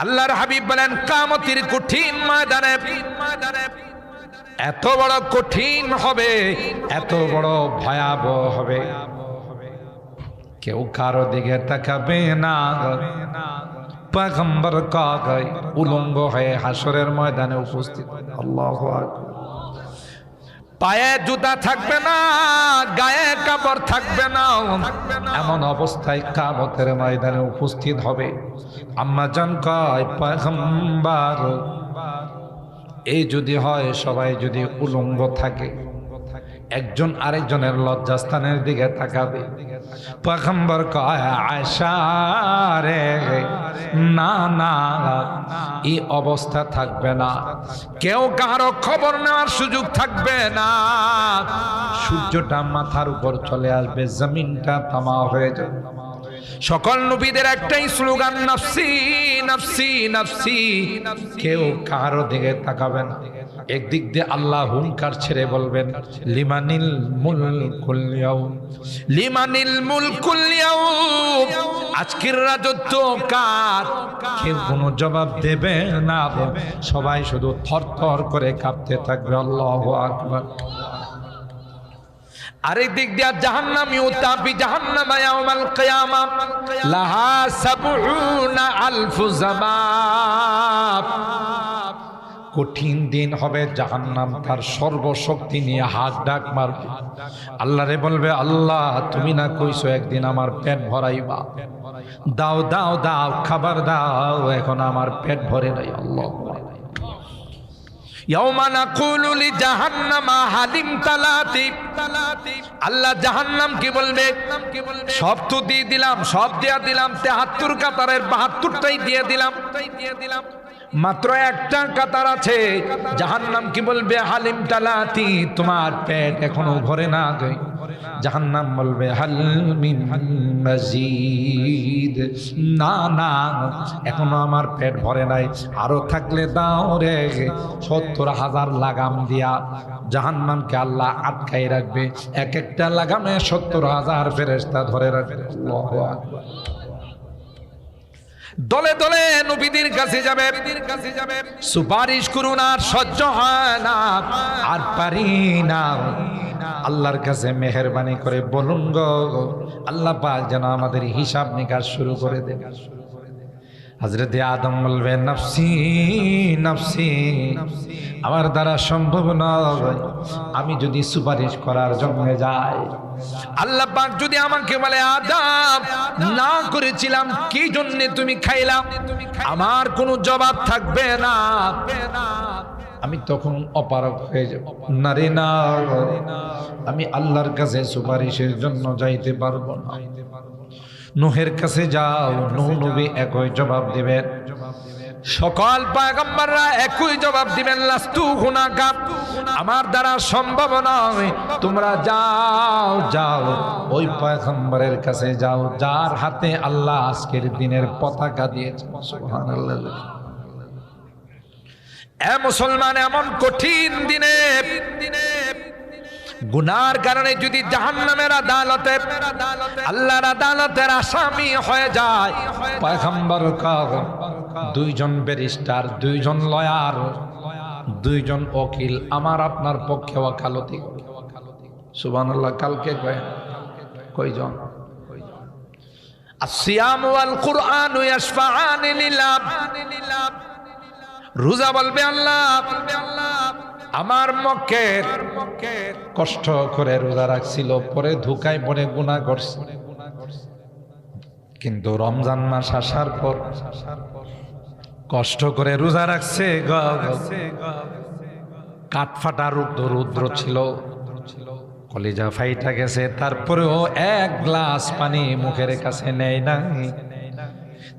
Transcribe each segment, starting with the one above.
আল্লাহর হাবিব বলেন কিয়ামতের কঠিন ময়দানে এত বড় কঠিন হবে, এত বড় ভয়াবহ হবে, কেউ কারো দিকে তাকাবে না। পয়গম্বর কাগায় উলঙ্গ হয়ে হাসরের ময়দানে উপস্থিত। আল্লাহু আকবার। পায়ে জুতা থাকবে না, গায়ে কাপড় থাকবে না, এমন অবস্থায় কিয়ামতের ময়দানে উপস্থিত হবে। আম্মা জান কয় পয়গম্বর, এই যদি হয় সবাই যদি উলঙ্গ থাকে, একজন আরেকজনের লজ্জাস্থানের দিকে তাকাবে। পয়গম্বর কয় আয়েশা রে, না না, এই অবস্থা থাকবে না, কেউ কারো খবর নেওয়ার সুযোগ থাকবে না। সূর্যটা মাথার উপর চলে আসবে, জমিনটা তামা হয়ে যাবে। সকল নবীদের একটাই স্লোগান, নাফসি নাফসি নাফসি, কেউ কারো দিকে তাকাবে না। একদিক দিয়ে আল্লাহ হুঙ্কার ছেড়ে বলবেন লিমানিল মুলকুল ইয়াউম, লিমানিল মুলকুল ইয়াউম, আজকের রাজত্ব কার? কেউ কোনো জবাব দেবে না, সবাই শুধু থরথর করে কাঁপতে থাকবে। আল্লাহু আকবার। আরেক দিক দিয়া জাহান্নাম, ইউতাবি জাহান্নাম ইয়াউমাল কিয়ামা লাহা সাবউনা আলফু যাবাব। কঠিন দিন হবে, জাহান্নাম তার সর্বশক্তি নিয়ে হাত ডাক মারবে। আল্লাহরে বলবে, আল্লাহ তুমি না কইছো একদিন আমার পেট ভরাইবা, দাও দাও দাও, খাবার দাও, এখন আমার পেট ভরে নাই। আল্লাহ ইয়াউমা নাকুলু লিজাহান্নামা হালিম তালাতি, আল্লাহ জাহান্নামকে বলবে সব তো দিয়ে দিলাম, সব দিয়া দিলাম, ৭৩ কাতারের ৭২টাই দিয়ে দিলাম, মাত্র একটা কাতার আছে। জাহান্নাম কি বলবে হালিম তালাতি, তোমার পেট এখনো ভরে না গই। জাহান্নাম বলবে হাল মিন মাজিদ, না না, এখনো আমার পেট ভরে নাই, আরো থাকলে দাও রে। ৭০,০০০ লাগাম দিয়া জাহান্নামকে আল্লাহ আটকাই রাখবে। এক একটা লাগামে ৭০,০০০ ফেরেশতা ধরে রাখবে। আল্লাহু আকবার। দলে দলে নবীদের কাছে যাবে, সুপারিশ করুন, আর সহ্য হয় না, আর পারি না। আল্লাহর কাছে মেহেরবানি করে বলুন গো আল্লাহ পাক যেন আমাদের হিসাব নিকাশ শুরু করে দেন। হযরতে আদম বলবেন নফসি নফসি, আমার দ্বারা সম্ভব নয়। আমি যদি সুপারিশ করার জন্য যাই, আল্লাহ পাক যদি আমাকে বলে আদম না করেছিলাম কি জন্য তুমি খাইলাম, আমার কোনো জবাব থাকবে না, আমি তখন অপারগ হয়ে যাব। না রে না, আমি আল্লাহর কাছে সুপারিশের জন্য যাইতে পারবো না। নূহের কাছে যাও, নূহ নবী একই জবাব দিবেন, সকল পয়গম্বররা একই জবাব দিবেন, লাস্তু হুনাকা, আমার দ্বারা সম্ভব নয়। তোমরা যাও যাও ওই পয়গম্বরের কাছে যাও যার হাতে আল্লাহ আজকের দিনের পতাকা দিয়েছে। সুবহানাল্লাহ। এ মুসলমান, এমন কঠিন দিনে গুনার কারণে যদি জাহান্নামের আদালতে, আল্লাহর আদালতের আসামি হয়ে যায়, পয়গম্বর কাগজ 2 জন ব্যারিস্টার, 2 জন লয়ার, 2 জন উকিল আমার আপনার পক্ষে ওকালতি করে। সুবহানাল্লাহ। কালকে কয়জন? আসিয়াম ওয়াল কুরআন ইয়াশফাআনি লিলাহ। রোজা বলবে আল্লাহ আমার মক্কের কষ্ট করে রোজা রাখছিল, পরে ধোঁকায় পড়ে গুনাহ করছে, কিন্তু রমজান মাস আসার পর কষ্ট করে রোজা রাখছে, কাঠফাটা রুদ্র ছিল, কলিজা ফাইটা গেছে, তারপরেও 1 গ্লাস পানি মুখের কাছে নেয় নাই।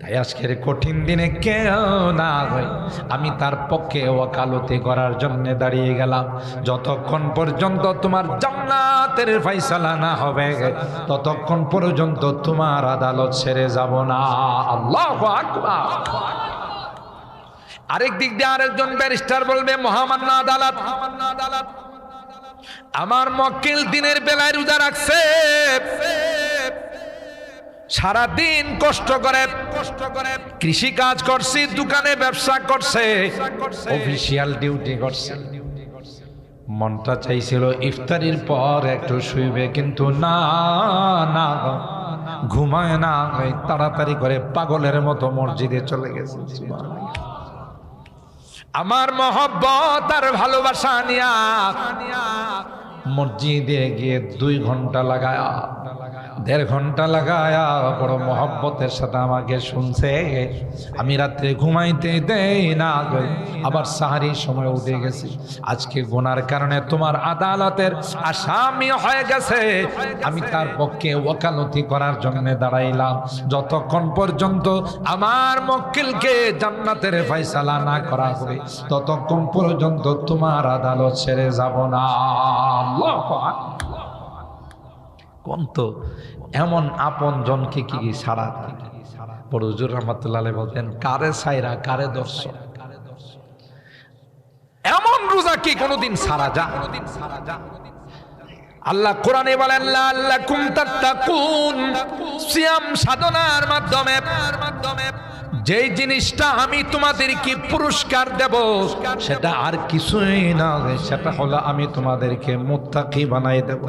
তাই আজকের কঠিন দিনে কেউ না হয়, আমি তার পক্ষে ওকালতি করার জন্য দাঁড়িয়ে গেলাম। যতক্ষণ পর্যন্ত তোমার জান্নাতের ফয়সালা না হবে, ততক্ষণ পর্যন্ত তোমার আদালত ছেড়ে যাব না। আল্লাহু আকবার। আরেক দিক দিয়ে আরেকজন ব্যারিস্টার বলবে, মহামান্য আদালত, আমার মক্কেল দিনের বেলায় রোজা রাখছে, সারাদিন কষ্ট করে কৃষি কাজ করছি, দোকানে ব্যবসা করছে, অফিসিয়াল ডিউটি করছে। মনটা চাইছিল ইফতারির পর একটু শুইবে, কিন্তু না না, ঘুমায় না, তাড়াতাড়ি করে পাগলের মতো মসজিদে চলে গেছে। আমার মহব্বত আর ভালোবাসা নিয়া মসজিদে গিয়ে 2 ঘন্টা লাগায়া, 1.5 ঘন্টা লাগায়া বড় মহব্বতের সাথে আমাকে শুনছে। আমি রাত্রে ঘুমাইতে দেই না, আবার সাহারির সময় উঠে গেছি। আজকে গুনার কারণে তোমার আদালতের আসামি হয়ে গেছে, আমি তার পক্ষে ওকালতি করার জন্য দাঁড়াইলাম। যতক্ষণ পর্যন্ত আমার মক্কেলকে জান্নাতের ফয়সালা না করা হবে, ততক্ষণ পর্যন্ত তোমার আদালত ছেড়ে যাব না। কোন তো এমন আপন জনকে কি ছাড়া? বড় হুজুর রহমাতুল্লাহ আলাইহি বলতেন, কারে ছাইরা কারে দর্শন। এমন রোজা কি কোনদিন ছাড়া যা? আল্লাহ কোরআনে বলেন, লাআল্লাকুম তাত্তাকুন, সিয়াম সাধনার মাধ্যমে যেই জিনিসটা আমি তোমাদেরকে পুরস্কার দেব, সেটা আর কিছুই না, সেটা হলো আমি তোমাদেরকে মুত্তাকি বানাই দেব।